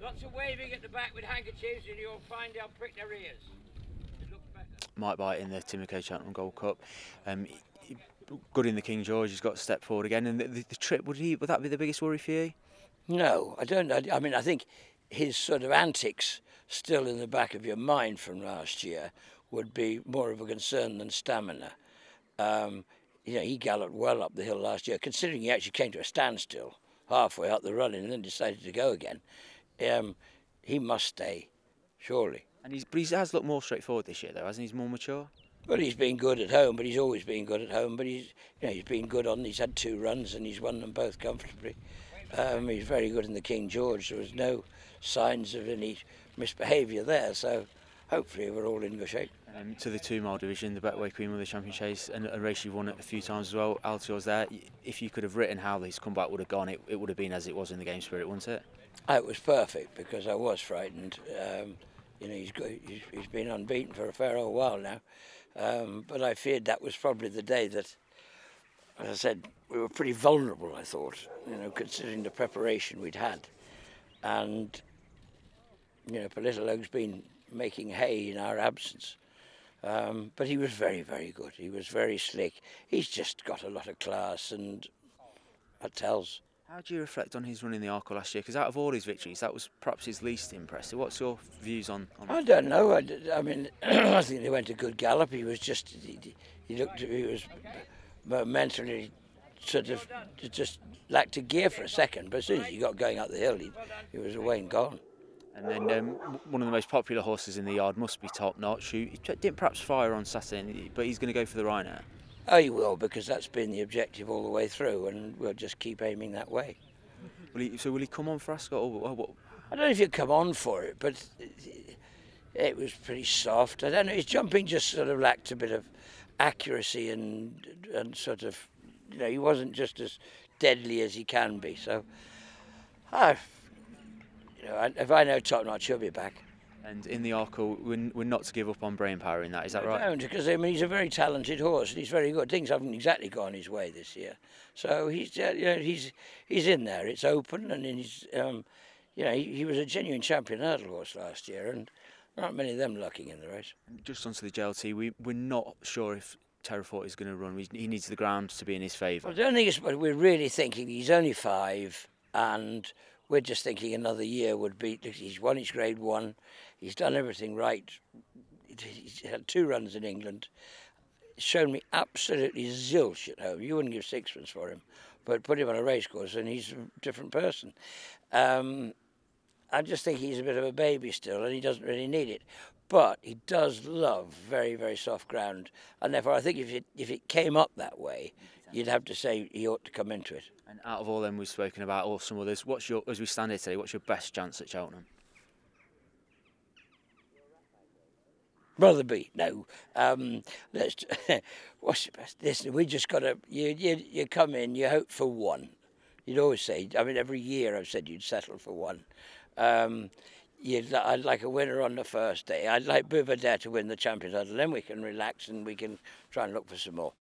Lots of waving at the back with handkerchiefs and you'll find they'll prick their ears. It looks better. Mike Byte in the Tim McKay Cheltenham Gold Cup. Good in the King George, he's got to step forward again. And the trip, would that be the biggest worry for you? No, I don't. I mean, I think his sort of antics still in the back of your mind from last year would be more of a concern than stamina. He galloped well up the hill last year, considering he actually came to a standstill halfway up the run and then decided to go again. He must stay, surely. But he has looked more straightforward this year, though, hasn't he? He's more mature. Well, he's been good at home, but he's always been good at home. But he's been good on. He's had 2 runs and he's won them both comfortably. He's very good in the King George. There was no signs of any misbehaviour there, so hopefully we're all in good shape. To the 2 mile division, the Betway Queen Mother Champion Chase, and a race you've won it a few times as well. Altior's there. If you could have written how his comeback would have gone, it would have been as it was in the Game Spirit, wouldn't it? It was perfect because I was frightened. He's been unbeaten for a fair old while now. But I feared that was probably the day that, as I said, we were pretty vulnerable, I thought, considering the preparation we'd had. And, Politologue's been making hay in our absence. But he was very, very good. He was very slick. He's just got a lot of class, and that tells. How do you reflect on his run in the Arkle last year? Because out of all his victories, that was perhaps his least impressive. What's your views on I don't know. I mean, I think he went a good gallop. He was just, he was mentally sort of just lacked a gear for a second. But as soon as he got going up the hill, he was away and gone. And then one of the most popular horses in the yard must be Top Notch, who didn't perhaps fire on Saturday, but he's going to go for the Rhino. Oh, he will, because that's been the objective all the way through, and we'll just keep aiming that way. So will he come on for Ascot? Or what? I don't know if he'll come on for it, but it was pretty soft. I don't know, his jumping just sort of lacked a bit of accuracy and sort of, he wasn't just as deadly as he can be. So, if I know Top Notch, he'll be back. And in the Arkle, we're not to give up on brain power in that, is that right? No, because he's a very talented horse and he's very good. Things haven't exactly gone his way this year, so he's in there. It's open, and he's he was a genuine champion hurdle horse last year, and there aren't many of them lucking in the race. Just onto the JLT, we're not sure if Terrafort is going to run. He needs the ground to be in his favour. I don't think we're really thinking he's only 5, and we're just thinking another year would be. He's won his Grade 1. He's done everything right. He's had 2 runs in England. He's shown me absolutely zilch at home. You wouldn't give 6pence for him, but put him on a racecourse and he's a different person. I just think he's a bit of a baby still, and he doesn't really need it. But he does love very, very soft ground, and therefore I think if it came up that way, you'd have to say he ought to come into it. And out of all them we've spoken about, or some others, as we stand here today, what's your best chance at Cheltenham? Rotherby, no. What's your best? Listen, we just got to. You come in, you hope for 1. You'd always say. I mean, every year I've said you'd settle for 1. I'd like a winner on the first day. I'd like Buvardere to win the Champions Hurdle. Then we can relax and we can try and look for some more.